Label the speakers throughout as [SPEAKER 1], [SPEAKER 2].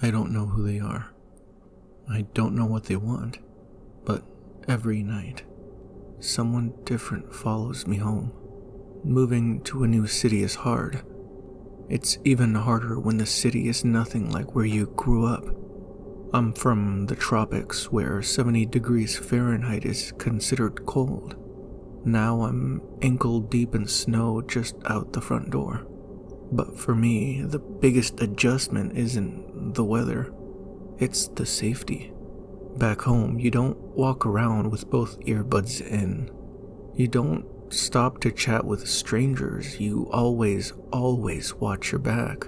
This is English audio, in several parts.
[SPEAKER 1] I don't know who they are. I don't know what they want, but every night, someone different follows me home. Moving to a new city is hard. It's even harder when the city is nothing like where you grew up. I'm from the tropics where 70 degrees Fahrenheit is considered cold. Now I'm ankle deep in snow just out the front door. But for me, the biggest adjustment isn't the weather. It's the safety. Back home, you don't walk around with both earbuds in. You don't stop to chat with strangers. You always watch your back.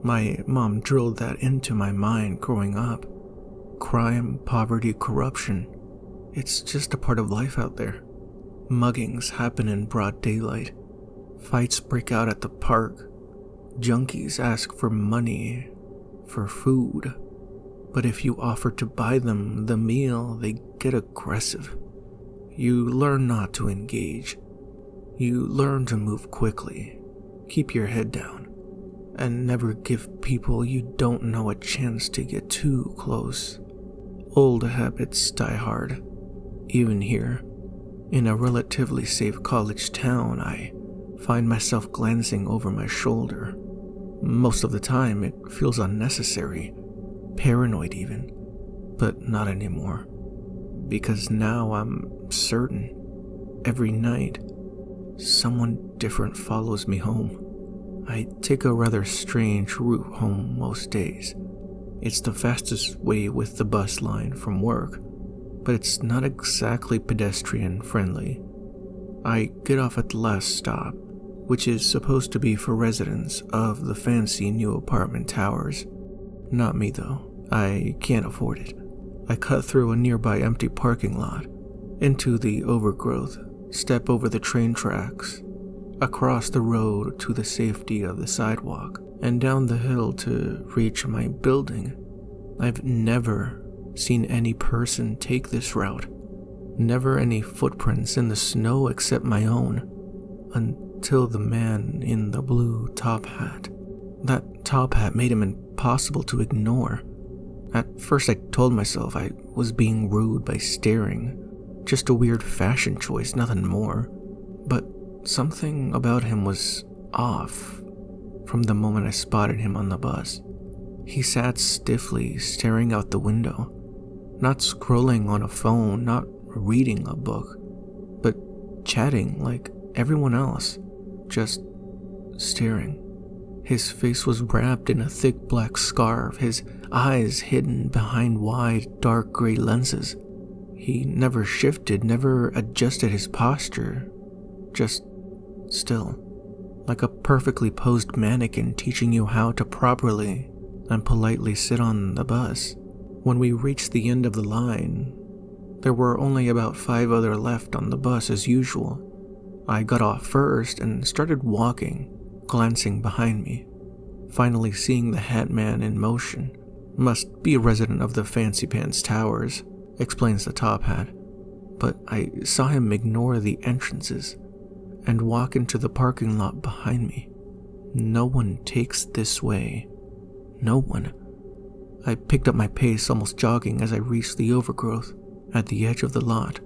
[SPEAKER 1] My mom drilled that into my mind growing up. Crime, poverty, corruption. It's just a part of life out there. Muggings happen in broad daylight. Fights break out at the park. Junkies ask for money, for food. But if you offer to buy them the meal, they get aggressive. You learn not to engage. You learn to move quickly, keep your head down, and never give people you don't know a chance to get too close. Old habits die hard. Even here, in a relatively safe college town, I find myself glancing over my shoulder. Most of the time, it feels unnecessary, paranoid even, but not anymore. Because now I'm certain, every night, someone different follows me home. I take a rather strange route home most days. It's the fastest way with the bus line from work, but it's not exactly pedestrian friendly. I get off at the last stop, which is supposed to be for residents of the fancy new apartment towers. Not me though, I can't afford it. I cut through a nearby empty parking lot, into the overgrowth, step over the train tracks, across the road to the safety of the sidewalk, and down the hill to reach my building. I've never seen any person take this route. Never any footprints in the snow except my own, until the man in the blue top hat. That top hat made him impossible to ignore. At first I told myself I was being rude by staring. Just a weird fashion choice, nothing more. But something about him was off from the moment I spotted him on the bus. He sat stiffly, staring out the window, not scrolling on a phone, not reading a book, but chatting like everyone else, just staring. His face was wrapped in a thick black scarf, his eyes hidden behind wide, dark gray lenses. He never shifted, never adjusted his posture, just still, like a perfectly posed mannequin teaching you how to properly and politely sit on the bus. When we reached the end of the line, there were only about 5 other left on the bus as usual. I got off first and started walking, glancing behind me, finally seeing the hat man in motion. Must be a resident of the Fancy Pants Towers, explains the top hat, but I saw him ignore the entrances and walk into the parking lot behind me. No one takes this way. No one. I picked up my pace, almost jogging as I reached the overgrowth at the edge of the lot.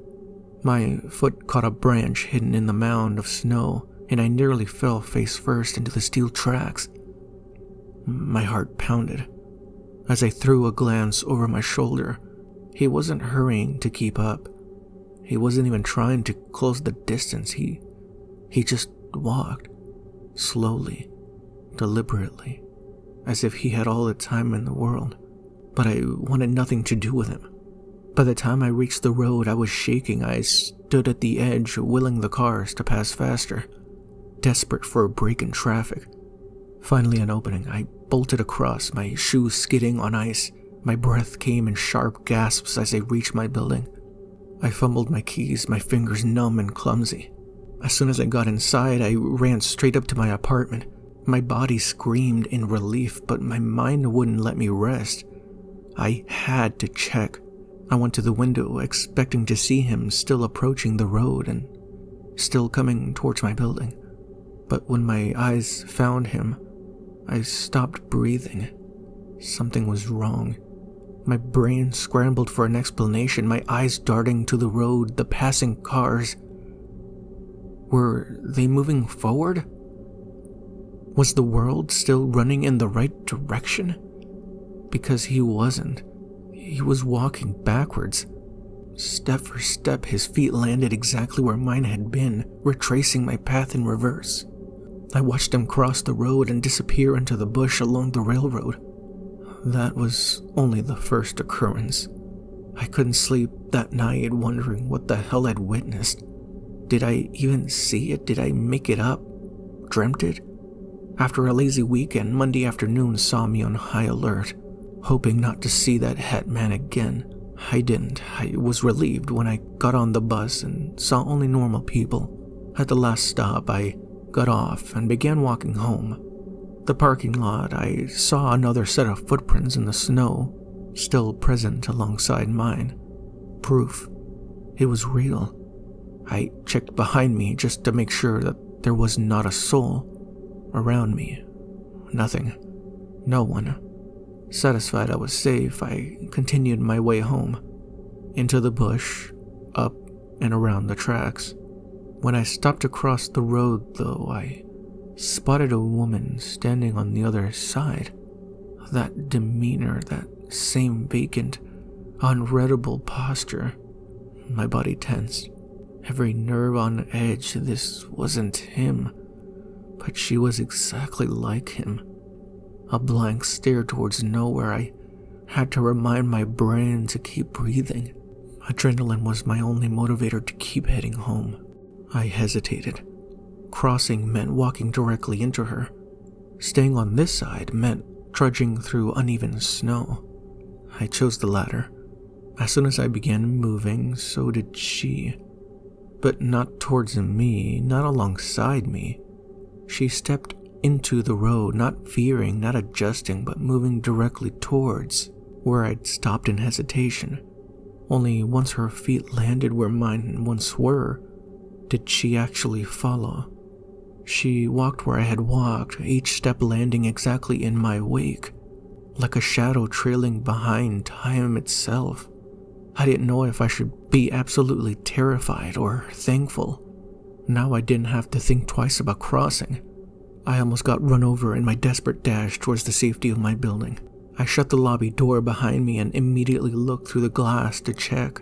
[SPEAKER 1] My foot caught a branch hidden in the mound of snow, and I nearly fell face first into the steel tracks. My heart pounded. As I threw a glance over my shoulder, he wasn't hurrying to keep up. He wasn't even trying to close the distance. He just walked, slowly, deliberately, as if he had all the time in the world. But I wanted nothing to do with him. By the time I reached the road, I was shaking. I stood at the edge, willing the cars to pass faster, desperate for a break in traffic. Finally an opening, I bolted across, my shoes skidding on ice. My breath came in sharp gasps as I reached my building. I fumbled my keys, my fingers numb and clumsy. As soon as I got inside, I ran straight up to my apartment. My body screamed in relief, but my mind wouldn't let me rest. I had to check. I went to the window, expecting to see him still approaching the road and still coming towards my building. But when my eyes found him, I stopped breathing. Something was wrong. My brain scrambled for an explanation, my eyes darting to the road, the passing cars. Were they moving forward? Was the world still running in the right direction? Because he wasn't. He was walking backwards. Step for step, his feet landed exactly where mine had been, retracing my path in reverse. I watched him cross the road and disappear into the bush along the railroad. That was only the first occurrence. I couldn't sleep that night wondering what the hell I'd witnessed. Did I even see it? Did I make it up? Dreamt it? After a lazy weekend, Monday afternoon saw me on high alert, hoping not to see that hat man again. I didn't. I was relieved when I got on the bus and saw only normal people. At the last stop, I got off and began walking home. The parking lot, I saw another set of footprints in the snow, still present alongside mine. Proof. It was real. I checked behind me just to make sure that there was not a soul around me. Nothing. No one. Satisfied I was safe, I continued my way home. Into the bush, up and around the tracks. When I stopped to cross the road, though, I spotted a woman standing on the other side. That demeanor, that same vacant, unreadable posture. My body tensed, every nerve on edge. This wasn't him, but she was exactly like him. A blank stare towards nowhere. I had to remind my brain to keep breathing. Adrenaline was my only motivator to keep heading home. I hesitated. Crossing meant walking directly into her. Staying on this side meant trudging through uneven snow. I chose the latter. As soon as I began moving, so did she. But not towards me, not alongside me. She stepped into the road, not veering, not adjusting, but moving directly towards where I'd stopped in hesitation. Only once her feet landed where mine once were, did she actually follow. She walked where I had walked, each step landing exactly in my wake, like a shadow trailing behind time itself. I didn't know if I should be absolutely terrified or thankful. Now I didn't have to think twice about crossing. I almost got run over in my desperate dash towards the safety of my building. I shut the lobby door behind me and immediately looked through the glass to check.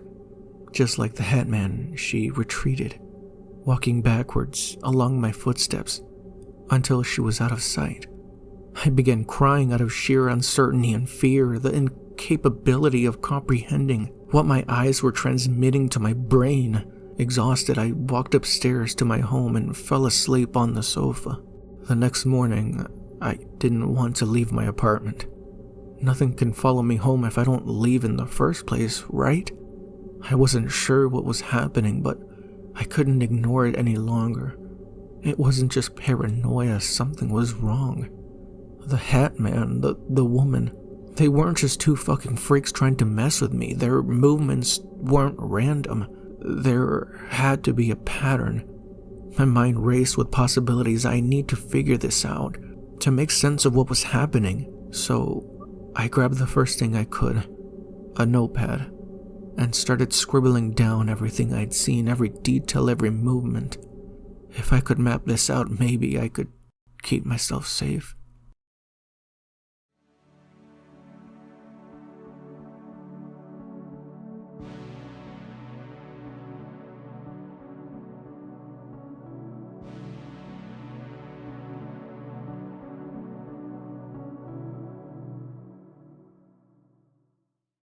[SPEAKER 1] Just like the hat man, she retreated, walking backwards along my footsteps until she was out of sight. I began crying out of sheer uncertainty and fear, the incapability of comprehending what my eyes were transmitting to my brain. Exhausted, I walked upstairs to my home and fell asleep on the sofa. The next morning, I didn't want to leave my apartment. Nothing can follow me home if I don't leave in the first place, right? I wasn't sure what was happening, but I couldn't ignore it any longer. It wasn't just paranoia, something was wrong. The hat man, the woman, they weren't just two fucking freaks trying to mess with me. Their movements weren't random. There had to be a pattern. My mind raced with possibilities. I need to figure this out, to make sense of what was happening. So I grabbed the first thing I could, a notepad, and started scribbling down everything I'd seen, every detail, every movement. If I could map this out, maybe I could keep myself safe.